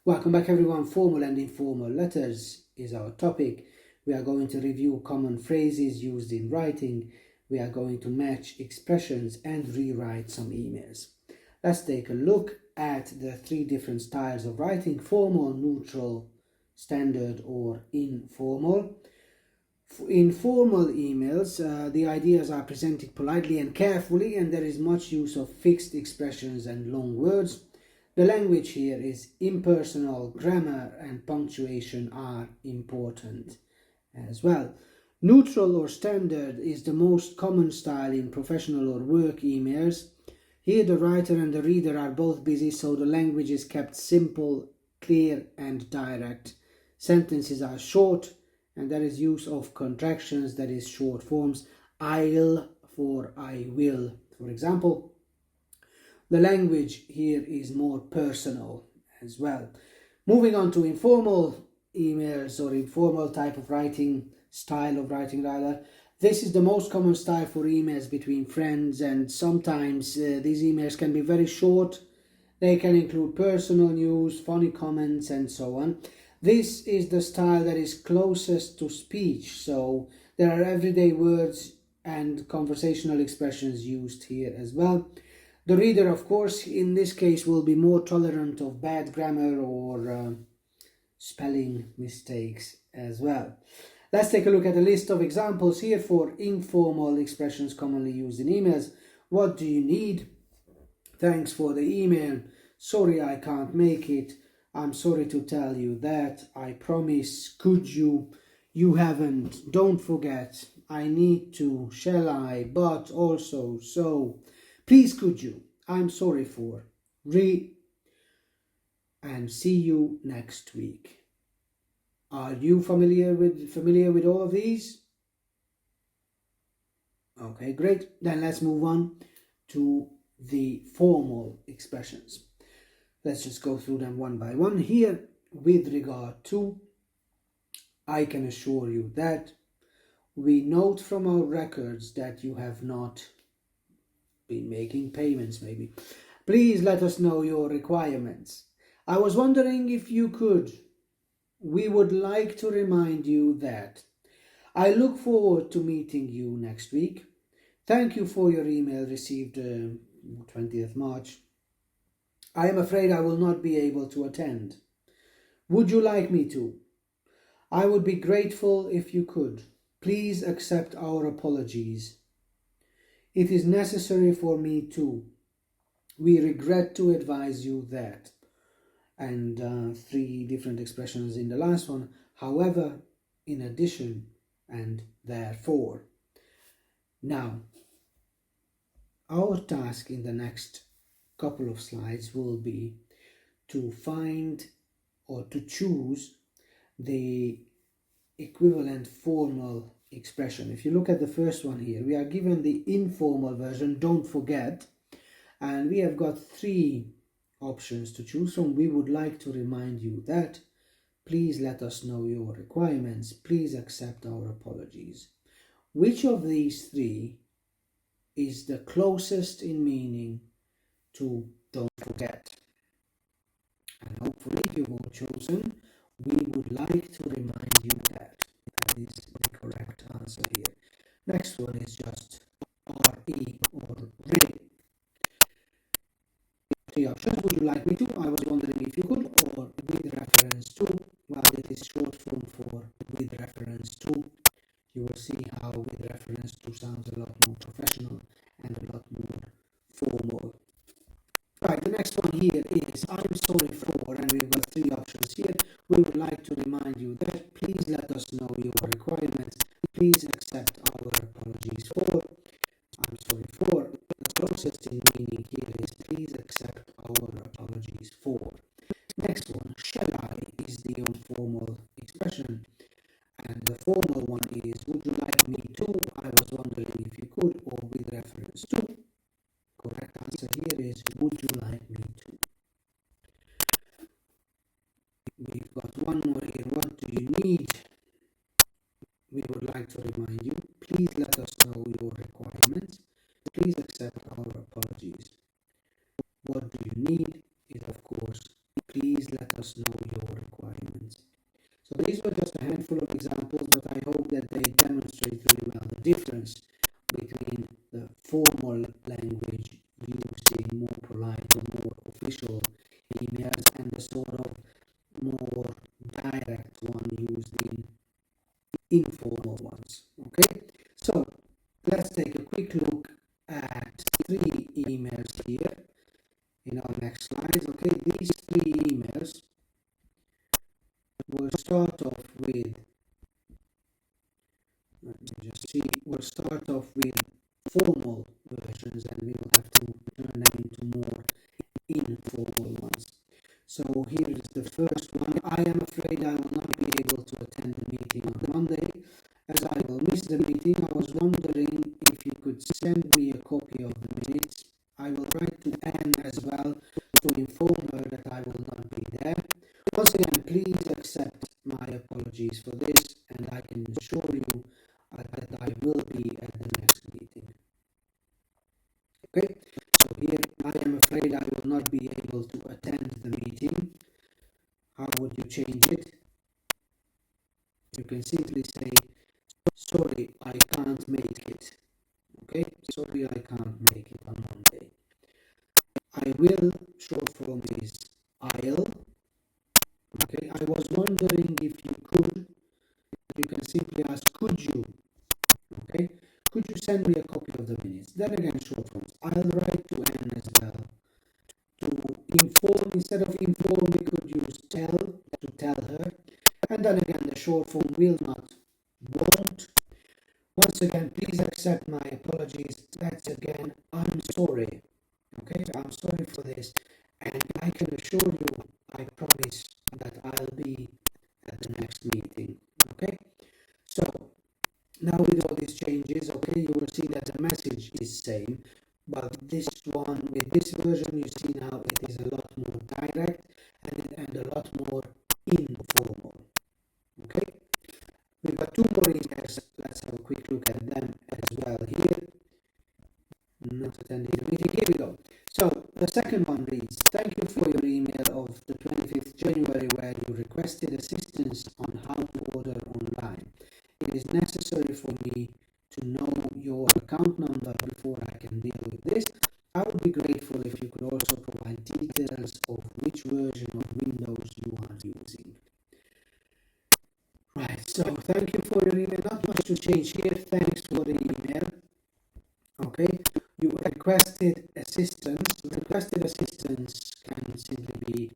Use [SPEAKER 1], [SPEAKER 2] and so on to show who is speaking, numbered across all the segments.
[SPEAKER 1] Welcome back everyone. Formal and informal letters is our topic. We are going to review common phrases used in writing. We are going to match expressions and rewrite some emails. Let's take a look at the three different styles of writing: formal, neutral, standard, or informal. In formal emails, the ideas are presented politely and carefully, and there is much use of fixed expressions and long words. The language here is impersonal, grammar and punctuation are important as well. Neutral or standard is the most common style in professional or work emails. Here the writer and the reader are both busy, so the language is kept simple, clear and direct. Sentences are short and there is use of contractions, that is short forms. I'll for I will, for example. The language here is more personal as well. Moving on to informal emails, or informal type of writing, style of writing rather. This is the most common style for emails between friends, and sometimes these emails can be very short. They can include personal news, funny comments and so on. This is the style that is closest to speech, so there are everyday words and conversational expressions used here as well. The reader, of course, in this case will be more tolerant of bad grammar or spelling mistakes as well. Let's take a look at a list of examples here for informal expressions commonly used in emails. What do you need? Thanks for the email. Sorry I can't make it. I'm sorry to tell you that. I promise. Could you? You haven't. Don't forget. I need to. Shall I? But also. So. Please could you? I'm sorry for. And see you next week. Are you familiar with all of these? Okay, great. Then let's move on to the formal expressions. Let's just go through them one by one. Here, with regard to, I can assure you that we note from our records that you have not been making payments maybe. Please let us know your requirements. I was wondering if you could. We would like to remind you that. I look forward to meeting you next week. Thank you for your email received 20th March. I am afraid I will not be able to attend. Would you like me to? I would be grateful if you could. Please accept our apologies. It is necessary for me too. We regret to advise you that. And three different expressions in the last one. However, in addition, and therefore. Now, our task in the next couple of slides will be to find or to choose the equivalent formal expression. If you look at the first one here, we are given the informal version, don't forget, and we have got three options to choose from. We would like to remind you that. Please let us know your requirements. Please accept our apologies. Which of these three is the closest in meaning to don't forget? And hopefully you've all chosen, we would like to remind you that. That is the correct answer here. Next one is just RE or re. Three options. Would you like me to? I was wondering if you could. Or with reference to. Well, it is short form for with reference to. You will see how with reference to sounds a lot more professional and a lot more formal. Right, the next one here is I'm sorry for, and we've got three options here. We would like to remind you that. Please let us know your requirements. Please accept our apologies for. I'm sorry for. The closest in meaning here is please accept our apologies for. Next one, shall I, is the informal expression. And the formal one is would you like me to? I was wondering if you could, or with reference to. Correct answer here is would you like me to? We've got one more here. What do you need? We would like to remind you. Please let us know your requirements. Please accept our apologies. What do you need is, of course, please let us know your requirements. So these were just a handful of examples, but I hope that they demonstrate really well the difference between the formal language used in more polite or more official emails and the sort of more direct one used in informal ones. Okay, so let's take a quick look at 3 emails here in our next slides. Okay, these 3 emails will start off with, let me just see, we'll start off with formal versions and we will have to turn them into more informal ones. So here is the first one. I am afraid I will not be able to attend the meeting on Monday as I will miss the meeting. I was wondering if you could send me a copy of the minutes. I will write to Anne as well to inform her that I will not be there. Once again, please accept my apologies for this, and I can assure you that I will be at the next meeting. Okay, so here I am afraid I will not be able to attend the meeting. How would you change it? You can simply say, sorry, I can't make it. Okay, sorry, I can't make it on Monday. I will, short form is I'll. Okay, I was wondering if you could. You can simply ask, could you? Okay, could you send me a copy of the minutes? Then again, short forms. I'll write to Anne as well. To inform, instead of inform, we could use tell, to tell her. And then again, the short form will not, won't. Once again, please accept my apologies. That's again, I'm sorry. Okay, I'm sorry for this. And I can assure you, I promise that I'll be at the next meeting. Okay, so now with all these changes, okay, you will see that the message is same, but this one, with this version, you see now it is a lot more direct and a lot more informal. Okay, we've got 2 more emails. Let's have a quick look at them as well here. Not attending the meeting. Here we go. So the second one reads, thank you for your email of the 25th January where you requested assistance on how to order online. It is necessary for me to know your account number before I can deal with this. I would be grateful if you could also provide details of which version of Windows you are using. Right, so thank you for your email. Not much to change here. Thanks for the email. Okay, you requested assistance. Requested assistance can simply be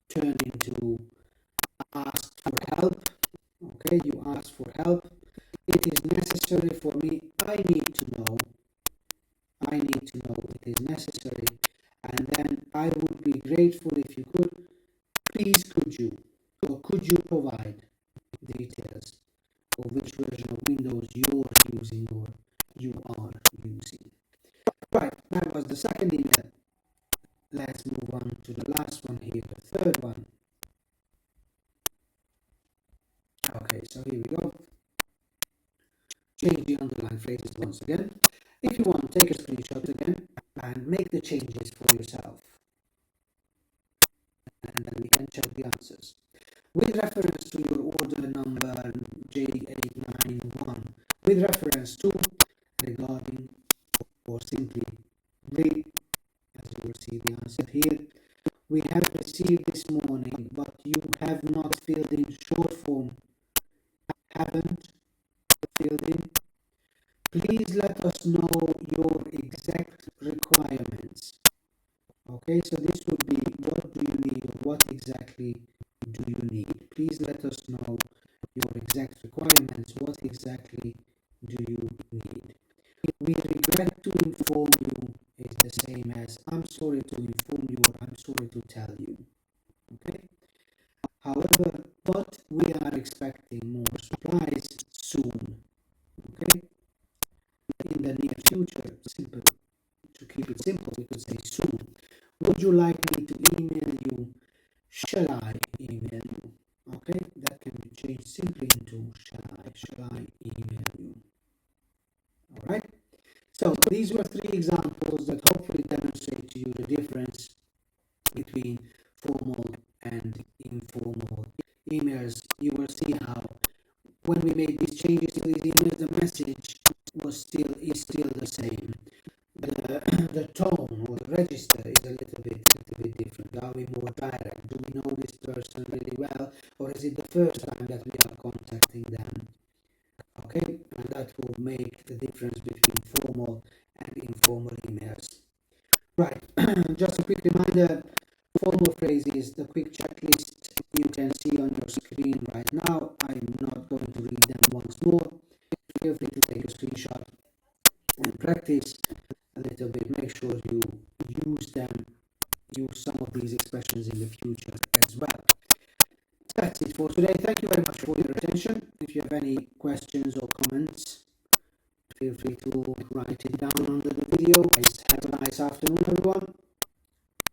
[SPEAKER 1] turned into asked for help. Okay, you ask for help. It is necessary for me. I need to know. It is necessary. And then I would be grateful if you could. Please could you, or could you provide details of which version of Windows you're using or you are using. Right, that was the second email. Let's move on to the last one here, the third one. Okay, so here we go. Change the underlined phrases once again. If you want, take a screenshot again and make the changes for yourself. And then we can check the answers. With reference to your order number J891, with reference to, regarding, or simply re, as you will see the answer here, we have received this morning, but you have not filled in short form. Haven't filled in. Please let us know your exact requirements. Okay, so this would be what do you need or what exactly do you need? Please let us know your exact requirements. What exactly do you need? We regret to inform you is the same as I'm sorry to inform you or I'm sorry to tell you. Okay? However, but we are expecting more supplies soon. Okay? In the near future, simple. To keep it simple, we could say soon. Would you like me to email you? Shall I email you? Okay, that can be changed simply into shall I email you? Alright, so these were 3 examples that hopefully demonstrate to you the difference between formal and informal emails. You will see how when we made these changes to these emails, the message is still the same. The tone or the register is a little bit different. Are we more direct? Do we know this person really well, or is it the first time that we are contacting them? Okay, and that will make the difference between formal and informal emails. Right, just a quick reminder, formal phrases, the quick checklist you can see on your screen right now. I'm not going to read them once more. Feel free to take a screenshot and practice a little bit. Make sure you use some of these expressions in the future as well. That's it for today. Thank you very much for your attention. If you have any questions or comments, feel free to write it down under the video. Have a nice afternoon, everyone,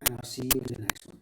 [SPEAKER 1] and I'll see you in the next one.